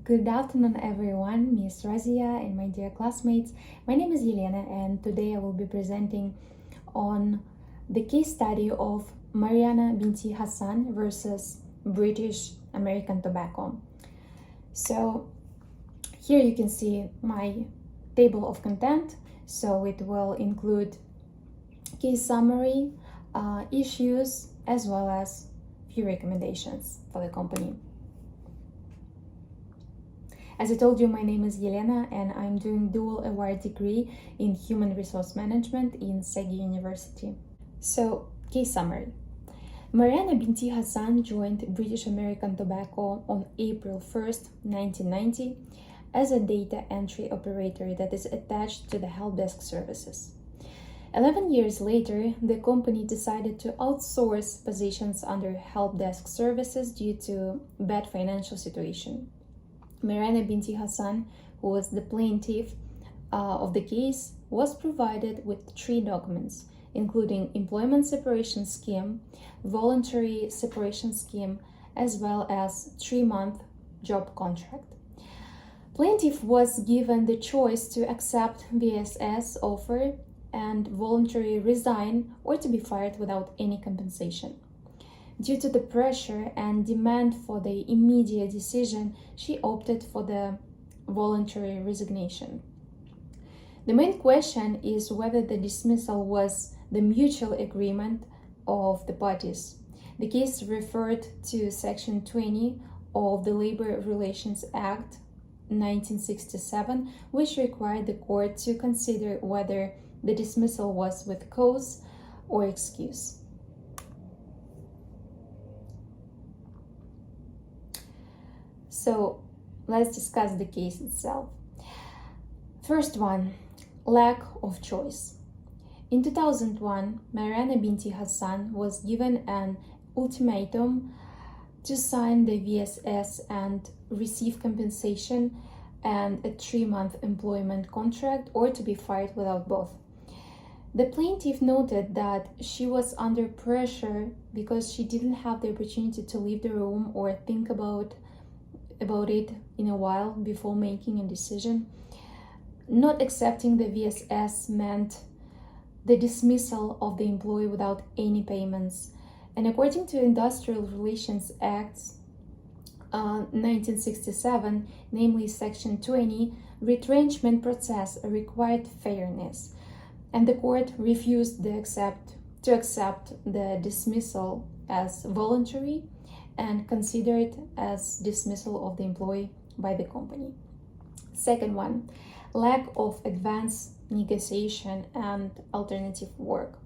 Good afternoon, everyone, Miss Razia and my dear classmates. My name is Yelena, and today I will be presenting on the case study of Mariana Binti Hassan versus British American Tobacco. So here you can see my table of content. So it will include case summary, issues, as well as few recommendations for the company. As I told you, my name is Yelena and I'm doing dual award degree in Human Resource Management in Segi University. So, case summary. Mariana Binti Hassan joined British American Tobacco on April 1st, 1990 as a data entry operator that is attached to the help desk services. 11 years later, the company decided to outsource positions under help desk services due to bad financial situation. Mariana Binti Hassan, who was the plaintiff of the case, was provided with 3 documents, including employment separation scheme, voluntary separation scheme, as well as 3-month job contract. Plaintiff was given the choice to accept VSS offer and voluntarily resign or to be fired without any compensation. Due to the pressure and demand for the immediate decision, she opted for the voluntary resignation. The main question is whether the dismissal was the mutual agreement of the parties. The case referred to Section 20 of the Labor Relations Act 1967, which required the court to consider whether the dismissal was with cause or excuse. So let's discuss the case itself. First one, lack of choice. In 2001, Mariana Binti Hassan was given an ultimatum to sign the VSS and receive compensation and a 3-month employment contract or to be fired without both. The plaintiff noted that she was under pressure because she didn't have the opportunity to leave the room or think about it in a while before making a decision. Not accepting the VSS meant the dismissal of the employee without any payments. And according to Industrial Relations Act 1967, namely Section 20, retrenchment process required fairness, and the court refused to accept the dismissal as voluntary and consider it as dismissal of the employee by the company. Second one, lack of advanced negotiation and alternative work.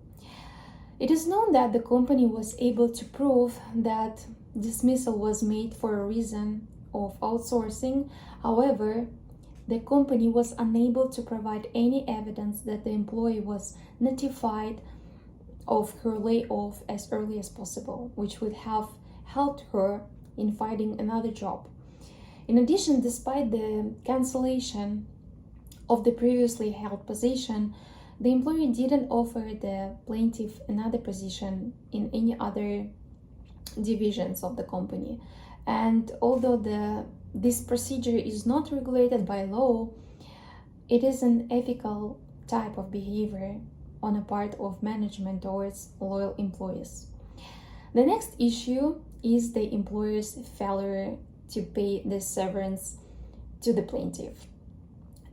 It is known that the company was able to prove that dismissal was made for a reason of outsourcing. However, the company was unable to provide any evidence that the employee was notified of her layoff as early as possible, which would have helped her in finding another job. In addition, despite the cancellation of the previously held position, the employer didn't offer the plaintiff another position in any other divisions of the company. And although this procedure is not regulated by law, it is an ethical type of behavior on the part of management towards loyal employees. The next issue is the employer's failure to pay the severance to the plaintiff.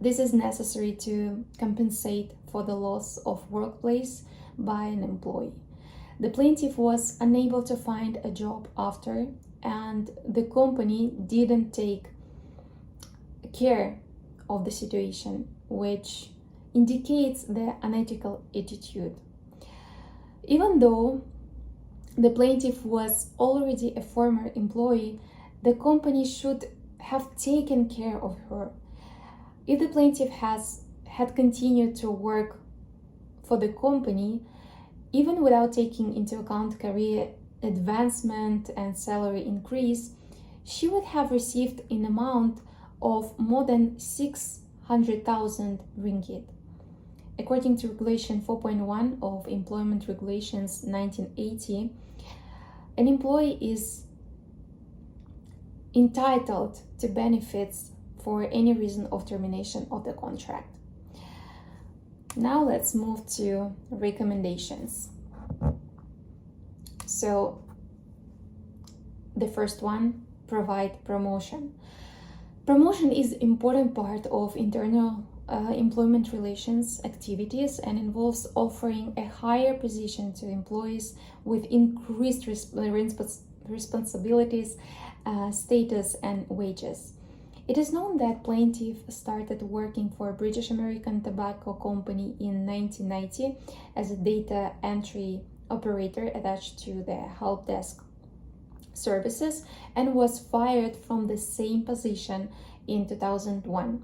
This is necessary to compensate for the loss of workplace by an employee. The plaintiff was unable to find a job after, and the company didn't take care of the situation, which indicates the unethical attitude. Even though the plaintiff was already a former employee, the company should have taken care of her. If the plaintiff had continued to work for the company, even without taking into account career advancement and salary increase, she would have received an amount of more than 600,000 ringgit. According to Regulation 4.1 of Employment Regulations 1980, an employee is entitled to benefits for any reason of termination of the contract. Now let's move to recommendations. So the first one, provide promotion. Promotion is an important part of internal employment relations activities and involves offering a higher position to employees with increased responsibilities, status, and wages. It is known that plaintiff started working for British American Tobacco Company in 1990 as a data entry operator attached to the help desk services and was fired from the same position in 2001.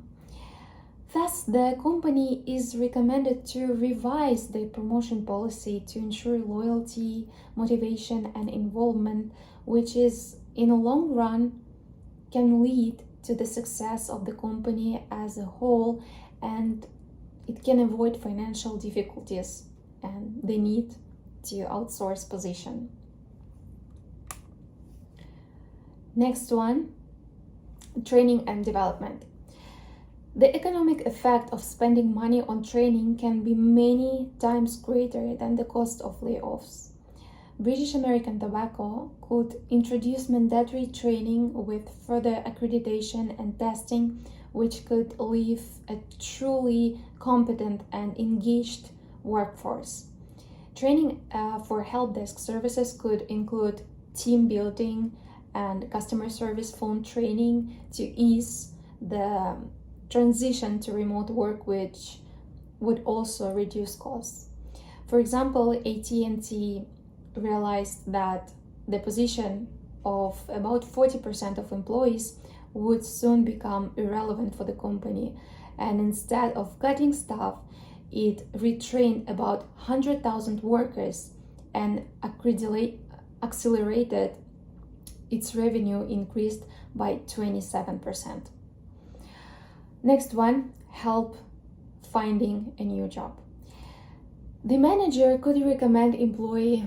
Thus, the company is recommended to revise the promotion policy to ensure loyalty, motivation, and involvement, which is, in the long run, can lead to the success of the company as a whole, and it can avoid financial difficulties and the need to outsource position. Next one, training and development. The economic effect of spending money on training can be many times greater than the cost of layoffs. British American Tobacco could introduce mandatory training with further accreditation and testing, which could leave a truly competent and engaged workforce. Training for help desk services could include team building and customer service phone training to ease the transition to remote work, which would also reduce costs. For example, AT&T realized that the position of about 40% of employees would soon become irrelevant for the company, and instead of cutting staff, it retrained about 100,000 workers and accelerated its revenue increased by 27%. Next one, help finding a new job. The manager could recommend employee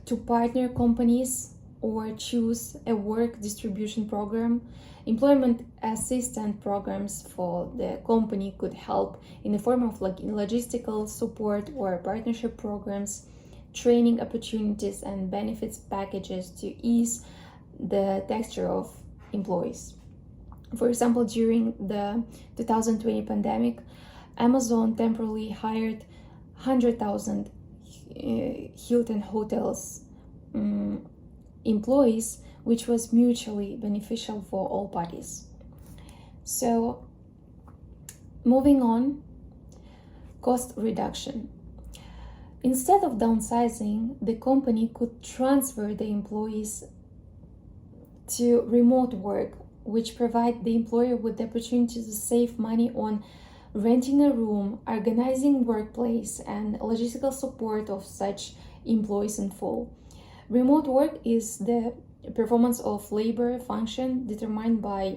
to partner companies or choose a work distribution program. Employment assistance programs for the company could help in the form of logistical support or partnership programs, training opportunities, and benefits packages to ease the texture of employees. For example, during the 2020 pandemic, Amazon temporarily hired 100,000 Hilton Hotels employees, which was mutually beneficial for all parties. So, moving on, cost reduction. Instead of downsizing, the company could transfer the employees to remote work, which provide the employer with the opportunity to save money on renting a room, organizing workplace, and logistical support of such employees in full. Remote work is the performance of labor function determined by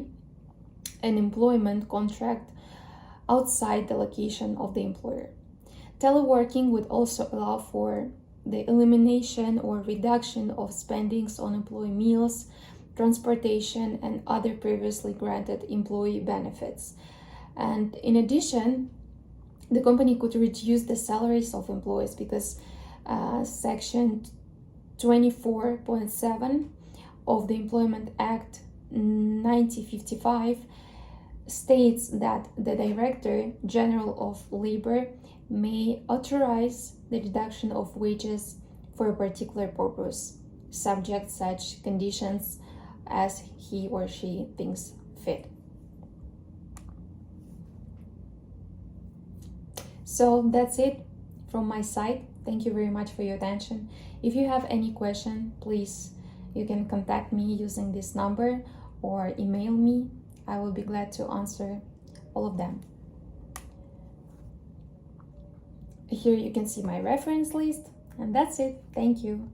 an employment contract outside the location of the employer. Teleworking would also allow for the elimination or reduction of spendings on employee meals, transportation, and other previously granted employee benefits. And in addition, the company could reduce the salaries of employees because Section 24.7 of the Employment Act 1955 states that the Director General of Labor may authorize the deduction of wages for a particular purpose, subject such conditions as he or she thinks fit. So that's it from my side. Thank you very much for your attention. If you have any question, please, you can contact me using this number or email me. I will be glad to answer all of them. Here you can see my reference list, and that's it. Thank you.